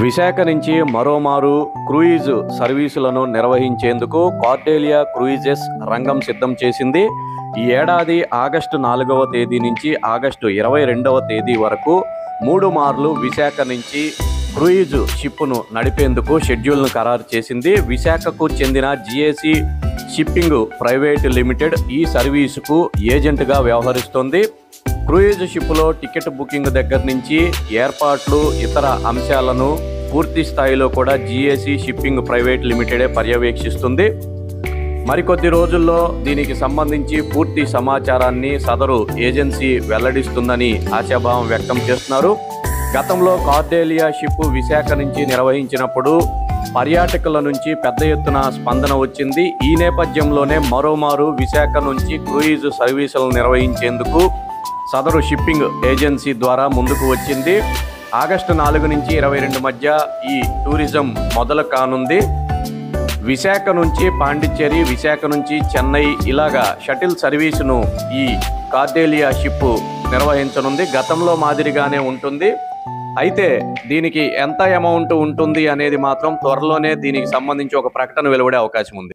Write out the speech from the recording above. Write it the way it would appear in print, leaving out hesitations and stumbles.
విశాఖ నుంచి మరోమారు క్రూయిజ్ సర్వీసులను నిర్వహించేందుకు కార్డేలియా క్రూయిజెస్ రంగం సిద్ధం చేసింది. ఈ ఏడాది ఆగస్టు 4వ తేదీ నుంచి ఆగస్టు 22వ తేదీ వరకు 3 మార్లు విశాఖ నుంచి క్రూయిజ్ షిప్ను నడిపేందుకు షెడ్యూల్ను ఖరారు చేసింది. విశాఖకు చెందిన జిఏసి షిప్పింగ్ ప్రైవేట్ లిమిటెడ్ ఈ సర్వీసుకు ఏజెంట్గా వ్యవహరిస్తోంది. క్రూయిజ్ షిప్లో టికెట్ బుకింగ్ దగ్గర నుంచి ఏర్పాట్లు, ఇతర అంశాలను పూర్తి స్థాయిలో కూడా జిఏసి షిప్పింగ్ ప్రైవేట్ లిమిటెడే పర్యవేక్షిస్తుంది. మరికొద్ది రోజుల్లో దీనికి సంబంధించి పూర్తి సమాచారాన్ని సదరు ఏజెన్సీ వెల్లడిస్తుందని ఆశాభావం వ్యక్తం చేస్తున్నారు. గతంలో కార్డేలియా షిప్ విశాఖ నుంచి నిర్వహించినప్పుడు పర్యాటకుల నుంచి పెద్ద ఎత్తున స్పందన వచ్చింది. ఈ నేపథ్యంలోనే మరోమారు విశాఖ నుంచి క్రూయిజ్ సర్వీసులను నిర్వహించేందుకు సదరు షిప్పింగ్ ఏజెన్సీ ద్వారా ముందుకు వచ్చింది. ఆగస్టు 4 నుంచి 22 మధ్య ఈ టూరిజం మొదలు కానుంది. విశాఖ నుంచి పాండిచ్చేరి, విశాఖ నుంచి చెన్నై ఇలాగా షటిల్ సర్వీసును ఈ కార్డేలియా షిప్ నిర్వహించనుంది. గతంలో మాదిరిగానే ఉంటుంది. అయితే దీనికి ఎంత అమౌంట్ ఉంటుంది అనేది మాత్రం త్వరలోనే దీనికి సంబంధించి ఒక ప్రకటన వెలువడే అవకాశం ఉంది.